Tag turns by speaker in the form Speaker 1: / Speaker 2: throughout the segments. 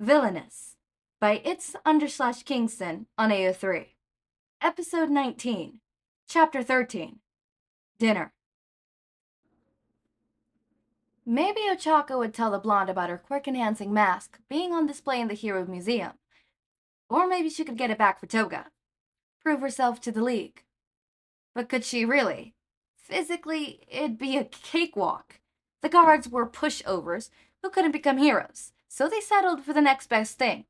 Speaker 1: Villainous by It's_Kingston on AO3. Episode 19, Chapter 13, Dinner. Maybe Ochako would tell the blonde about her quirk-enhancing mask being on display in the Hero Museum. Or maybe she could get it back for Toga. Prove herself to the League. But could she really? Physically, it'd be a cakewalk. The guards were pushovers who couldn't become heroes, so they settled for the next best thing.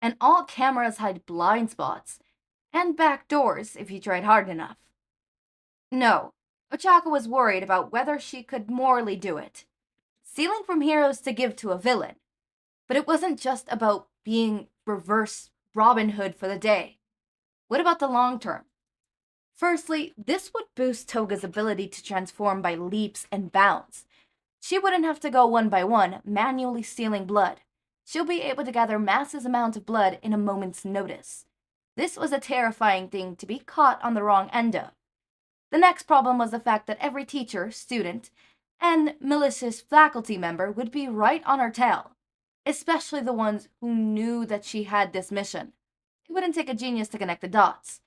Speaker 1: And all cameras hide blind spots, and back doors if you tried hard enough. No, Ochako was worried about whether she could morally do it. Stealing from heroes to give to a villain. But it wasn't just about being reverse Robin Hood for the day. What about the long term? Firstly, this would boost Toga's ability to transform by leaps and bounds. She wouldn't have to go one by one, manually stealing blood. She'll be able to gather massive amounts of blood in a moment's notice. This was a terrifying thing to be caught on the wrong end of. The next problem was the fact that every teacher, student, and malicious faculty member would be right on her tail, especially the ones who knew that she had this mission. It wouldn't take a genius to connect the dots.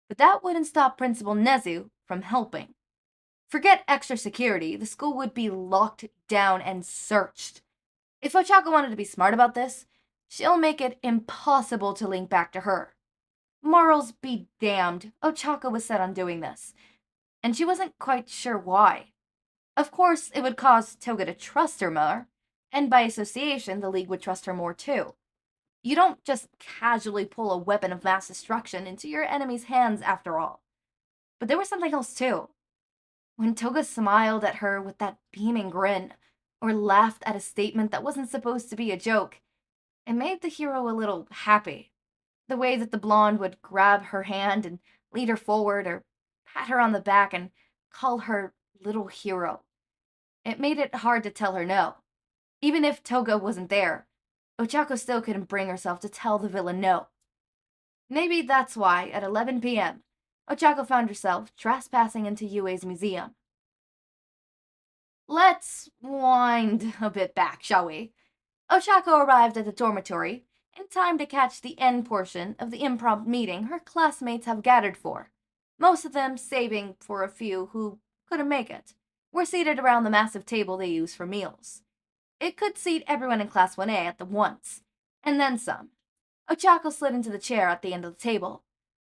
Speaker 1: But that wouldn't stop Principal Nezu from helping. Forget extra security, the school would be locked down and searched. If Ochako wanted to be smart about this, she'll make it impossible to link back to her. Morals be damned, Ochako was set on doing this, and she wasn't quite sure why. Of course, it would cause Toga to trust her more, and by association, the League would trust her more too. You don't just casually pull a weapon of mass destruction into your enemy's hands after all. But there was something else too. When Toga smiled at her with that beaming grin, or laughed at a statement that wasn't supposed to be a joke, it made the hero a little happy. The way that the blonde would grab her hand and lead her forward, or pat her on the back and call her little hero. It made it hard to tell her no. Even if Toga wasn't there, Ochako still couldn't bring herself to tell the villain no. Maybe that's why, at 11 p.m., Ochako found herself trespassing into Yue's museum. Let's wind a bit back, shall we? Ochako arrived at the dormitory in time to catch the end portion of the impromptu meeting her classmates have gathered for. Most of them, saving for a few who couldn't make it, were seated around the massive table they use for meals. It could seat everyone in Class 1A at the once, and then some. Ochako slid into the chair at the end of the table,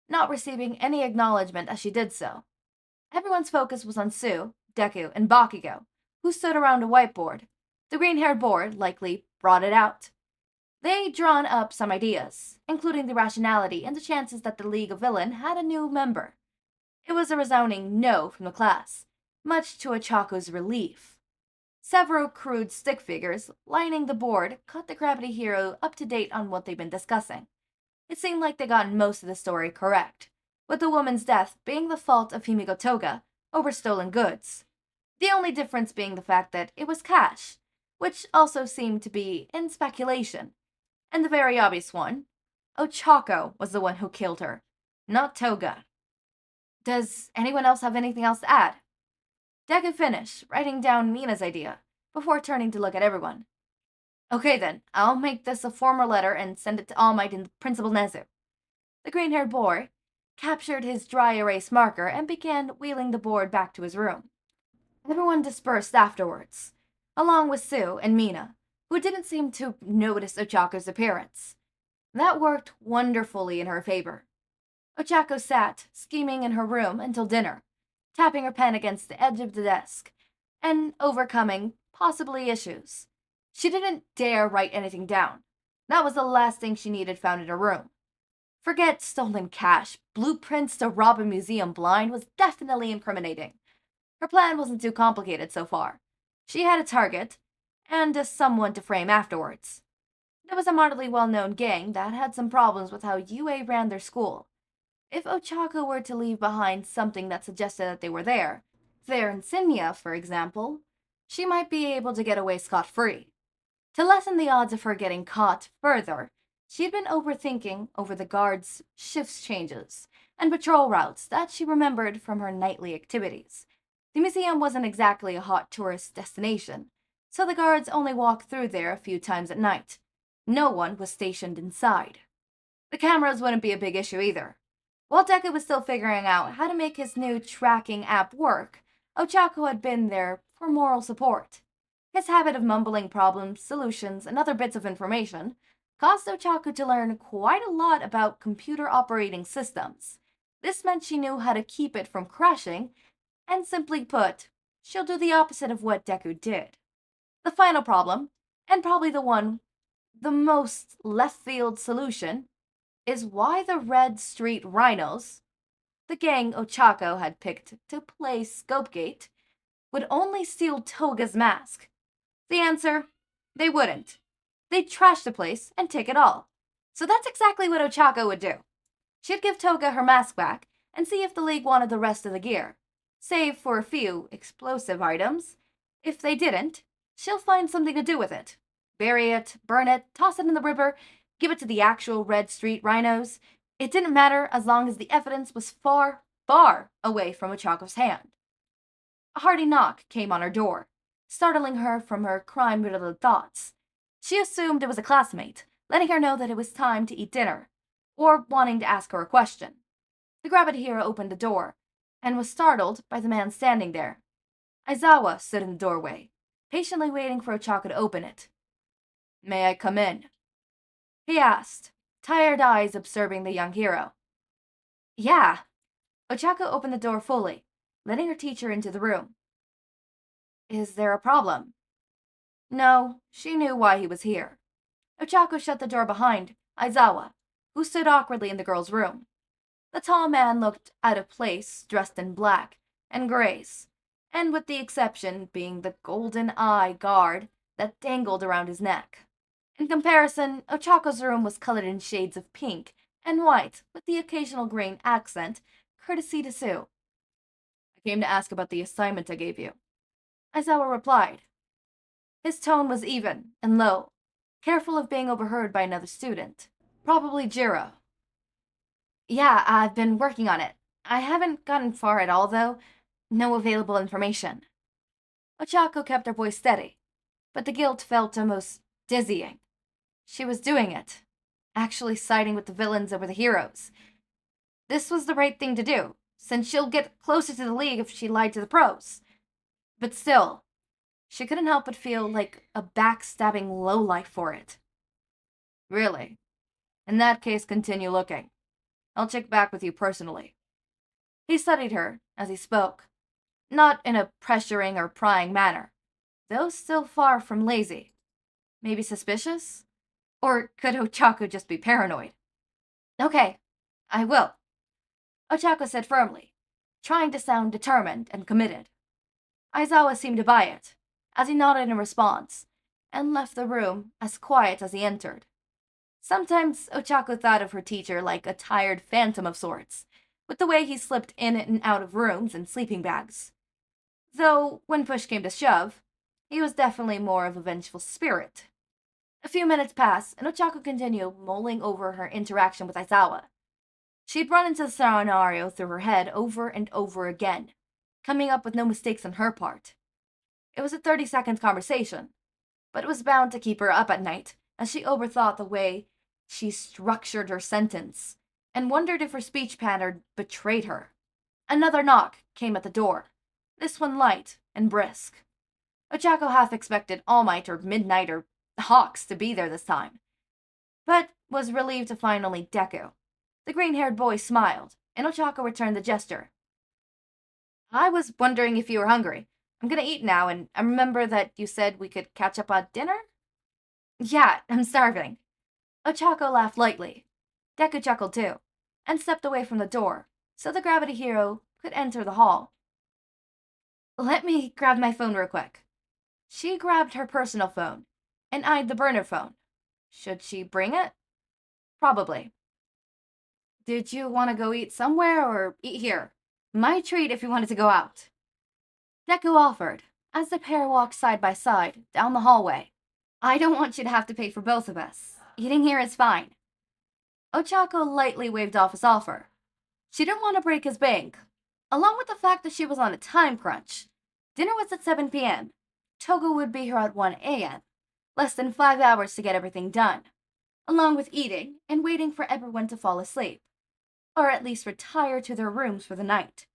Speaker 1: not receiving any acknowledgement as she did so. Everyone's focus was on Sue, Deku, and Bakugo, who stood around a whiteboard. The green-haired board likely brought it out. They'd drawn up some ideas, including the rationality and the chances that the League of Villain had a new member. It was a resounding no from the class, much to Ochako's relief. Several crude stick figures lining the board caught the Gravity Hero up to date on what they'd been discussing. It seemed like they'd gotten most of the story correct, with the woman's death being the fault of Himiko Toga over stolen goods. The only difference being the fact that it was cash, which also seemed to be in speculation. And the very obvious one, Ochako was the one who killed her, not Toga. Does anyone else have anything else to add? Deku finished, writing down Mina's idea, before turning to look at everyone. Okay then, I'll make this a formal letter and send it to All Might and Principal Nezu. The green-haired boy captured his dry erase marker and began wheeling the board back to his room. Everyone dispersed afterwards, along with Sue and Mina, who didn't seem to notice Ochako's appearance. That worked wonderfully in her favor. Ochako sat, scheming in her room until dinner, tapping her pen against the edge of the desk, and overcoming, possibly, issues. She didn't dare write anything down. That was the last thing she needed found in her room. Forget stolen cash, blueprints to rob a museum blind was definitely incriminating. Her plan wasn't too complicated so far. She had a target, and someone to frame afterwards. There was a moderately well-known gang that had some problems with how UA ran their school. If Ochako were to leave behind something that suggested that they were there, their insignia, for example, she might be able to get away scot-free. To lessen the odds of her getting caught further, she'd been overthinking over the guards' shift changes and patrol routes that she remembered from her nightly activities. The museum wasn't exactly a hot tourist destination, so the guards only walked through there a few times at night. No one was stationed inside. The cameras wouldn't be a big issue either. While Deku was still figuring out how to make his new tracking app work, Ochako had been there for moral support. His habit of mumbling problems, solutions, and other bits of information caused Ochako to learn quite a lot about computer operating systems. This meant she knew how to keep it from crashing, and simply put, she'll do the opposite of what Deku did. The final problem, and probably the most left-field solution, is why the Red Street Rhinos, the gang Ochako had picked to play Scopegate, would only steal Toga's mask. The answer? They wouldn't. They'd trash the place and take it all. So that's exactly what Ochako would do. She'd give Toga her mask back and see if the League wanted the rest of the gear, save for a few explosive items. If they didn't, she'll find something to do with it. Bury it, burn it, toss it in the river, give it to the actual Red Street Rhinos. It didn't matter as long as the evidence was far, far away from Ochako's hand. A hearty knock came on her door, startling her from her crime-riddled thoughts. She assumed it was a classmate, letting her know that it was time to eat dinner, or wanting to ask her a question. The Gravity Hero opened the door, and was startled by the man standing there. Aizawa stood in the doorway, patiently waiting for Ochako to open it. "May I come in?" he asked, tired eyes observing the young hero. "Yeah." Ochako opened the door fully, letting her teacher into the room. "Is there a problem?" No, she knew why he was here. Ochako shut the door behind Aizawa, who stood awkwardly in the girl's room. The tall man looked out of place, dressed in black and grays, and with the exception being the golden eye guard that dangled around his neck. In comparison, Ochako's room was colored in shades of pink and white, with the occasional green accent, courtesy to Sue. "I came to ask about the assignment I gave you," Aizawa replied. His tone was even and low, careful of being overheard by another student, probably Jiro. "Yeah, I've been working on it. I haven't gotten far at all, though. No available information." Ochako kept her voice steady, but the guilt felt almost dizzying. She was doing it, actually siding with the villains over the heroes. This was the right thing to do, since she'll get closer to the League if she lied to the pros. But still, she couldn't help but feel like a backstabbing lowlife for it. "Really? In that case, continue looking. I'll check back with you personally." He studied her as he spoke, not in a pressuring or prying manner, though still far from lazy. Maybe suspicious? Or could Ochako just be paranoid? "Okay, I will," Ochako said firmly, trying to sound determined and committed. Aizawa seemed to buy it, as he nodded in response, and left the room as quiet as he entered. Sometimes Ochako thought of her teacher like a tired phantom of sorts, with the way he slipped in and out of rooms and sleeping bags. Though, when push came to shove, he was definitely more of a vengeful spirit. A few minutes passed, and Ochako continued mulling over her interaction with Aizawa. She'd run into the scenario through her head over and over again, coming up with no mistakes on her part. It was a 30-second conversation, but it was bound to keep her up at night, as she overthought the way she structured her sentence, and wondered if her speech pattern betrayed her. Another knock came at the door, this one light and brisk. Ochako half expected All Might or Midnight or Hawks to be there this time, but was relieved to find only Deku. The green-haired boy smiled, and Ochako returned the gesture. "I was wondering if you were hungry. I'm gonna eat now, and I remember that you said we could catch up on dinner?" "Yeah, I'm starving." Ochako laughed lightly. Deku chuckled too, and stepped away from the door, so the Gravity Hero could enter the hall. "Let me grab my phone real quick." She grabbed her personal phone, and eyed the burner phone. Should she bring it? Probably. "Did you want to go eat somewhere, or eat here? My treat if you wanted to go out." Deku offered, as the pair walked side by side down the hallway. "I don't want you to have to pay for both of us. Eating here is fine." Ochako lightly waved off his offer. She didn't want to break his bank, along with the fact that she was on a time crunch. Dinner was at 7 p.m. Toga would be here at 1 a.m., less than 5 hours to get everything done. along with eating and waiting for everyone to fall asleep, or at least retire to their rooms for the night.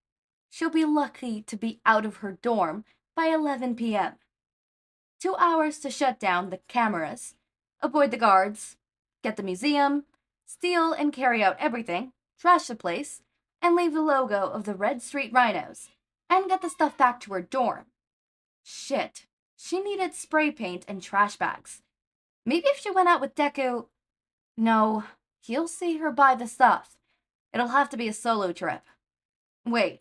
Speaker 1: She'll be lucky to be out of her dorm by 11 p.m. 2 hours to shut down the cameras, avoid the guards, get the museum, steal and carry out everything, trash the place, and leave the logo of the Red Street Rhinos, and get the stuff back to her dorm. Shit, she needed spray paint and trash bags. Maybe if she went out with Deku... No, he'll see her buy the stuff. It'll have to be a solo trip. Wait,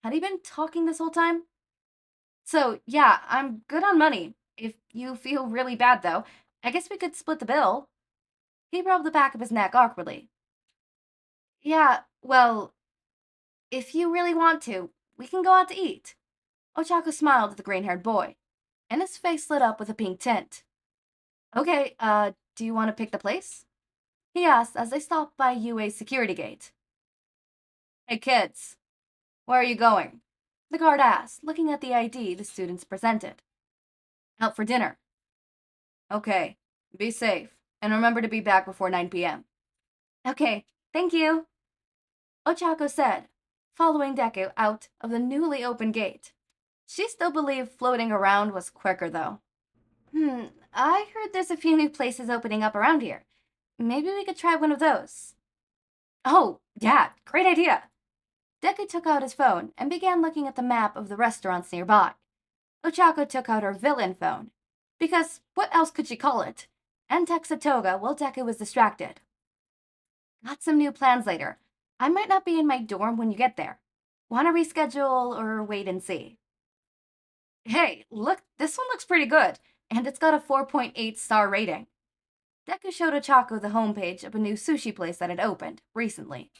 Speaker 1: had he been talking this whole time? So, yeah, I'm good on money. If you feel really bad, though, I guess we could split the bill. He rubbed the back of his neck awkwardly. Yeah, well, if you really want to, we can go out to eat. Ochako smiled at the green-haired boy, and his face lit up with a pink tint. Okay, do you want to pick the place? He asked as they stopped by UA's security gate. Hey kids, where are you going? The guard asked, looking at the ID the students presented. Out for dinner. Okay, be safe, and remember to be back before 9 p.m. Okay, thank you. Ochako said, following Deku out of the newly opened gate. She still believed floating around was quicker, though. I heard there's a few new places opening up around here. Maybe we could try one of those. Oh, yeah, great idea. Deku took out his phone and began looking at the map of the restaurants nearby. Ochako took out her villain phone, because what else could she call it, and texted Toga while Deku was distracted. Got some new plans later. I might not be in my dorm when you get there. Want to reschedule or wait and see? Hey, look, this one looks pretty good, and it's got a 4.8-star rating. Deku showed Ochako the homepage of a new sushi place that had opened recently.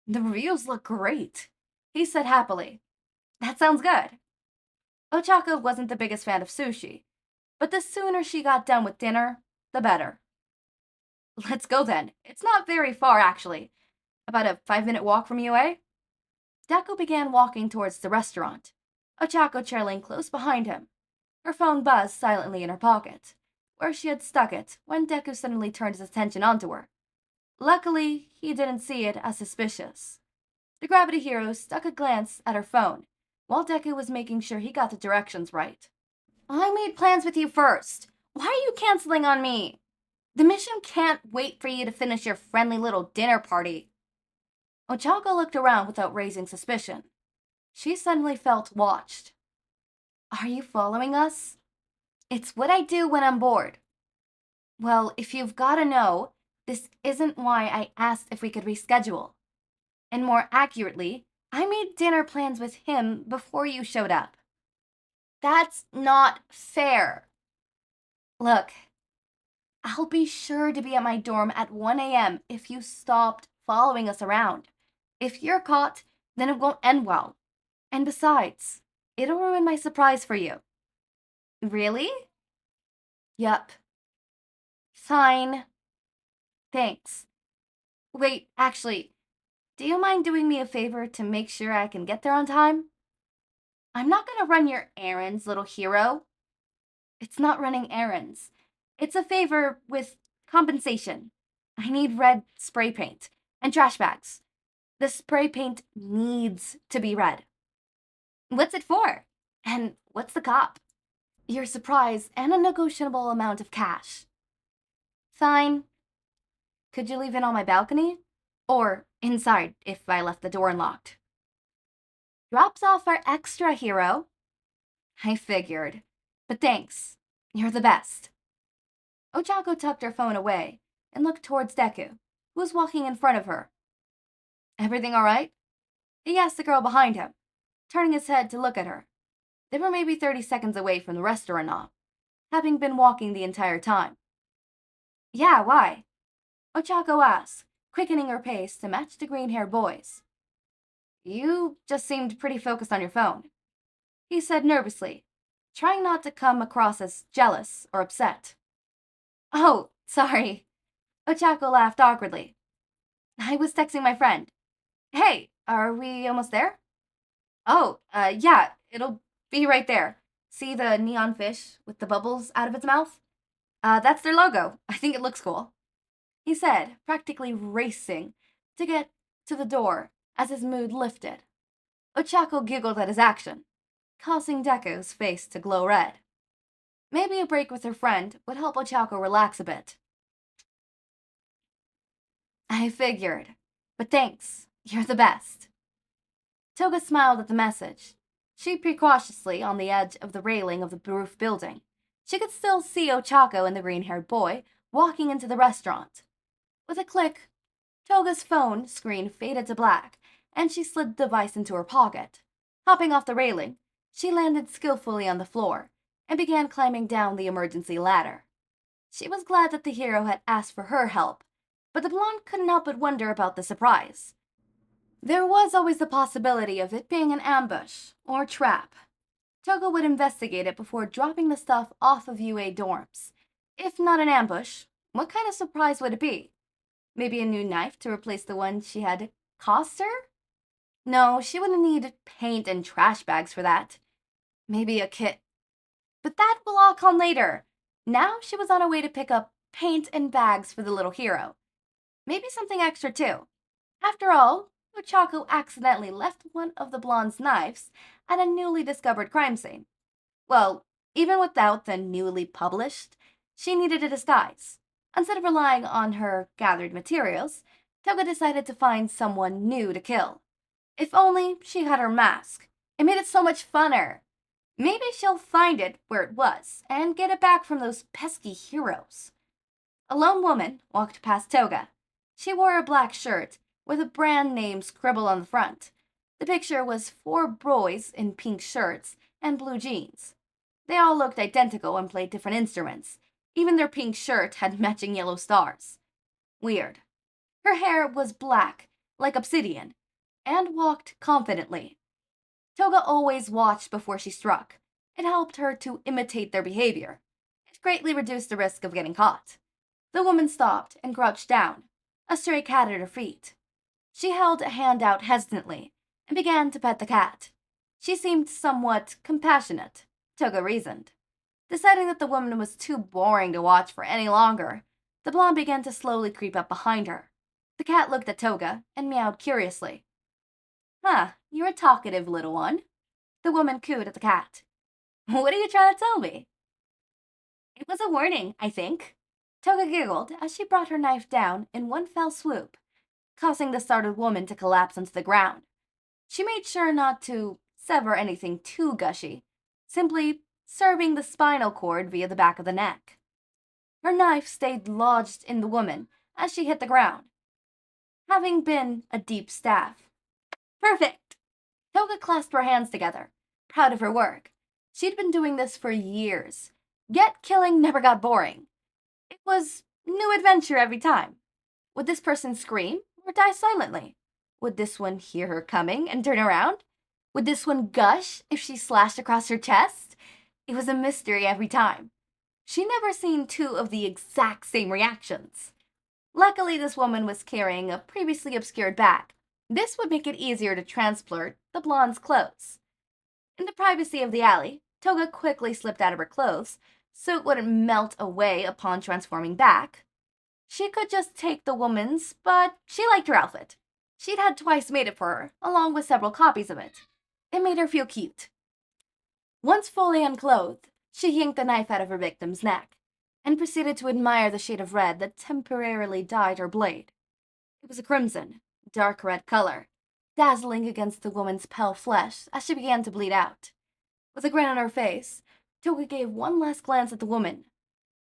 Speaker 1: The reviews look great, he said happily. That sounds good. Ochako wasn't the biggest fan of sushi, but the sooner she got done with dinner, the better. Let's go then. It's not very far, actually. About a 5-minute walk from UA. Deku began walking towards the restaurant, Ochako trailing close behind him. Her phone buzzed silently in her pocket, where she had stuck it when Deku suddenly turned his attention onto her. Luckily, he didn't see it as suspicious. The Gravity Hero stuck a glance at her phone, while Deku was making sure he got the directions right. I made plans with you first. Why are you canceling on me? The mission can't wait for you to finish your friendly little dinner party. Ochako looked around without raising suspicion. She suddenly felt watched. Are you following us? It's what I do when I'm bored. Well, if you've gotta know, this isn't why I asked if we could reschedule. And more accurately, I made dinner plans with him before you showed up. That's not fair. Look, I'll be sure to be at my dorm at 1 a.m. if you stopped following us around. If you're caught, then it won't end well. And besides, it'll ruin my surprise for you. Really? Yup. Fine. Thanks. Wait, actually, do you mind doing me a favor to make sure I can get there on time? I'm not gonna run your errands, little hero. It's not running errands. It's a favor with compensation. I need red spray paint and trash bags. The spray paint needs to be red. What's it for? And what's the cop? Your surprise and a negotiable amount of cash. Fine. Could you leave it on my balcony? Or inside if I left the door unlocked. Drops off our extra hero. I figured. But thanks. You're the best. Ochako tucked her phone away and looked towards Deku, who was walking in front of her. Everything all right? He asked the girl behind him, turning his head to look at her. They were maybe 30 seconds away from the restaurant now, having been walking the entire time. Yeah, why? Ochako asked, quickening her pace to match the green-haired boy's. You just seemed pretty focused on your phone, he said nervously, trying not to come across as jealous or upset. Oh, sorry. Ochako laughed awkwardly. I was texting my friend. Hey, are we almost there? Oh, yeah, it'll be right there. See the neon fish with the bubbles out of its mouth? That's their logo. I think it looks cool," he said, practically racing to get to the door as his mood lifted. Ochako giggled at his action, causing Deko's face to glow red. Maybe a break with her friend would help Ochako relax a bit. "I figured. But thanks. You're the best." Toga smiled at the message. She precautiously on the edge of the railing of the roof building. She could still see Ochako and the green-haired boy walking into the restaurant. With a click, Toga's phone screen faded to black, and she slid the device into her pocket. Hopping off the railing, she landed skillfully on the floor and began climbing down the emergency ladder. She was glad that the hero had asked for her help, but the blonde couldn't help but wonder about the surprise. There was always the possibility of it being an ambush or trap. Toga would investigate it before dropping the stuff off of UA dorms. If not an ambush, what kind of surprise would it be? Maybe a new knife to replace the one she had cost her? No, she wouldn't need paint and trash bags for that. Maybe a kit. But that will all come later. Now she was on her way to pick up paint and bags for the little hero. Maybe something extra too. After all, Ochako accidentally left one of the blonde's knives at a newly discovered crime scene. Well, even without the newly published, she needed a disguise. Instead of relying on her gathered materials, Toga decided to find someone new to kill. If only she had her mask. It made it so much funner. Maybe she'll find it where it was and get it back from those pesky heroes. A lone woman walked past Toga. She wore a black shirt with a brand name scribbled on the front. The picture was 4 boys in pink shirts and blue jeans. They all looked identical and played different instruments. Even their pink shirt had matching yellow stars. Weird. Her hair was black, like obsidian, and walked confidently. Toga always watched before she struck. It helped her to imitate their behavior. It greatly reduced the risk of getting caught. The woman stopped and crouched down, a stray cat at her feet. She held a hand out hesitantly and began to pet the cat. She seemed somewhat compassionate, Toga reasoned. Deciding that the woman was too boring to watch for any longer, the blonde began to slowly creep up behind her. The cat looked at Toga and meowed curiously. "Huh, you're a talkative little one," the woman cooed at the cat. "What are you trying to tell me?" "It was a warning, I think." Toga giggled as she brought her knife down in one fell swoop, causing the startled woman to collapse onto the ground. She made sure not to sever anything too gushy, simply serving the spinal cord via the back of the neck. Her knife stayed lodged in the woman as she hit the ground, having been a deep stab. "Perfect!" Toga clasped her hands together, proud of her work. She'd been doing this for years, yet killing never got boring. It was new adventure every time. Would this person scream or die silently? Would this one hear her coming and turn around? Would this one gush if she slashed across her chest? It was a mystery every time. She'd never seen 2 of the exact same reactions. Luckily, this woman was carrying a previously obscured bag. This would make it easier to transport the blonde's clothes. In the privacy of the alley, Toga quickly slipped out of her clothes so it wouldn't melt away upon transforming back. She could just take the woman's, but she liked her outfit. She'd had twice made it for her, along with several copies of it. It made her feel cute. Once fully unclothed, she yanked the knife out of her victim's neck and proceeded to admire the shade of red that temporarily dyed her blade. It was a crimson, dark red color, dazzling against the woman's pale flesh as she began to bleed out. With a grin on her face, Toga gave one last glance at the woman.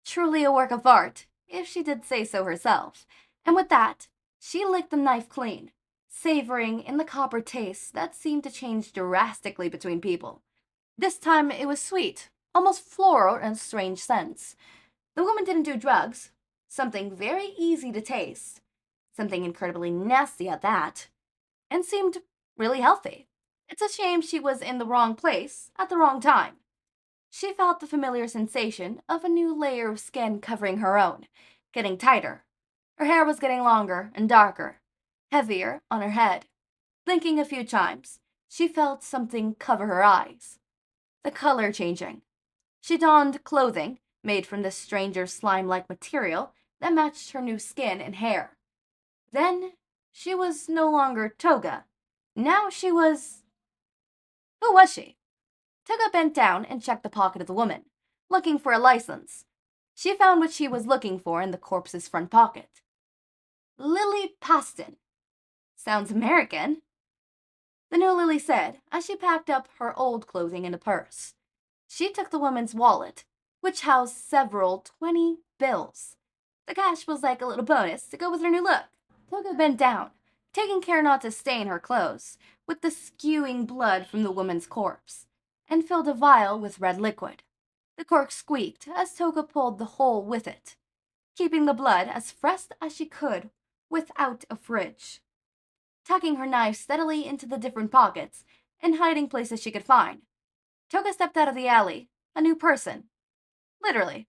Speaker 1: Truly a work of art, if she did say so herself, and with that, she licked the knife clean, savoring in the copper taste that seemed to change drastically between people. This time it was sweet, almost floral in strange scents. The woman didn't do drugs, something very easy to taste, something incredibly nasty at that, and seemed really healthy. It's a shame she was in the wrong place at the wrong time. She felt the familiar sensation of a new layer of skin covering her own, getting tighter. Her hair was getting longer and darker, heavier on her head. Blinking a few times, she felt something cover her eyes. The color changing. She donned clothing made from this stranger's slime-like material that matched her new skin and hair. Then, she was no longer Toga. Now she was... Who was she? Toga bent down and checked the pocket of the woman, looking for a license. She found what she was looking for in the corpse's front pocket. Lily Paston. Sounds American. The new Lily said as she packed up her old clothing in a purse. She took the woman's wallet, which housed several 20 bills. The cash was like a little bonus to go with her new look. Toga bent down, taking care not to stain her clothes with the skewing blood from the woman's corpse, and filled a vial with red liquid. The cork squeaked as Toga pulled the hole with it, keeping the blood as fresh as she could without a fridge. Tucking her knife steadily into the different pockets and hiding places she could find, Toga stepped out of the alley, a new person. Literally.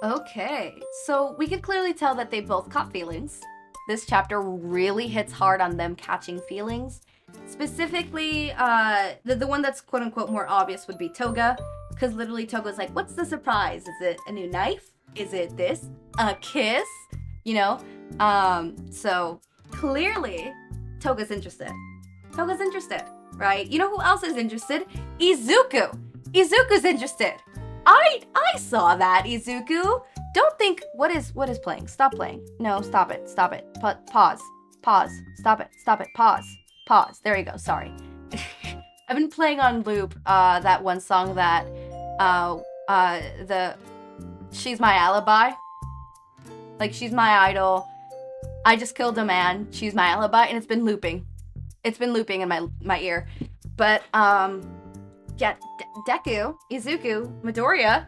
Speaker 1: Okay, so we could clearly tell that they both caught feelings. This chapter really hits hard on them catching feelings. Specifically, the one that's quote-unquote more obvious would be Toga, because literally Toga's like, what's the surprise? Is it a new knife? Is it this? A kiss? You know? So clearly, Toga's interested. Toga's interested, right? You know who else is interested? Izuku! Izuku's interested! I saw that, Izuku! Don't think, what is playing? Stop playing. No, stop it, pause, stop it, pause. There you go, sorry. I've been playing on loop, that one song that, She's My Alibi. Like, she's my idol. I just killed a man. She's my alibi, and it's been looping. It's been looping in my ear. But, yeah, Deku, Izuku Midoriya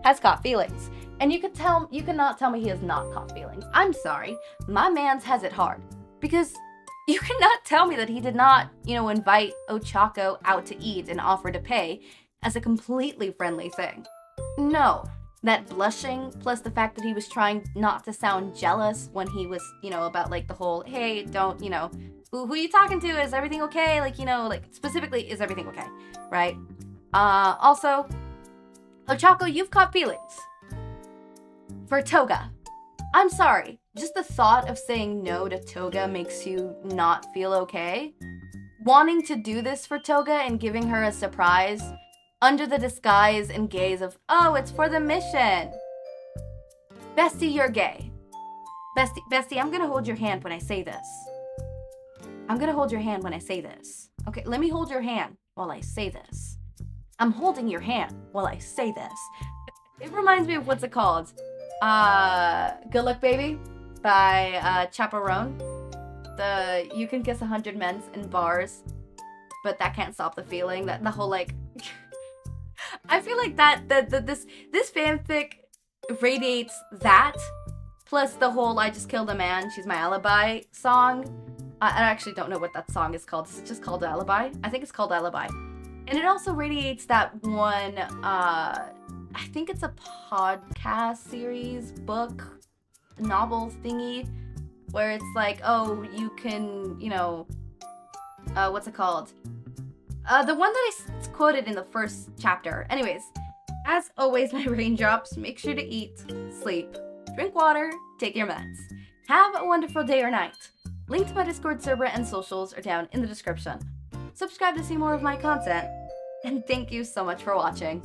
Speaker 1: has caught feelings. And you cannot tell me he has not caught feelings. I'm sorry. My man's has it hard. Because you cannot tell me that he did not, invite Ochako out to eat and offer to pay as a completely friendly thing. No. That blushing, plus the fact that he was trying not to sound jealous when he was, about, like, the whole, hey, don't, who are you talking to? Is everything okay? Like, specifically, is everything okay? Right? Also, Ochako, you've caught feelings. For Toga. I'm sorry. Just the thought of saying no to Toga makes you not feel okay. Wanting to do this for Toga and giving her a surprise under the disguise and gaze of, oh, it's for the mission. Bestie, you're gay. Bestie, I'm gonna hold your hand when I say this. Okay, let me hold your hand while I say this. I'm holding your hand while I say this. It reminds me of, what's it called? Good Luck Baby by Chaperone. The you can kiss 100 men in bars, but that can't stop the feeling. That the whole, like, I feel like this fanfic radiates that, plus the whole I just killed a man, she's my alibi song. I actually don't know what that song is called. Is it just called Alibi? I think it's called Alibi. And it also radiates that one, I think it's a podcast series, book, novel thingy, where it's like, oh, you can, what's it called? The one that I quoted in the first chapter. Anyways, as always, my raindrops, make sure to eat, sleep, drink water, take your meds. Have a wonderful day or night. Link to my Discord server and socials are down in the description. Subscribe to see more of my content, and thank you so much for watching.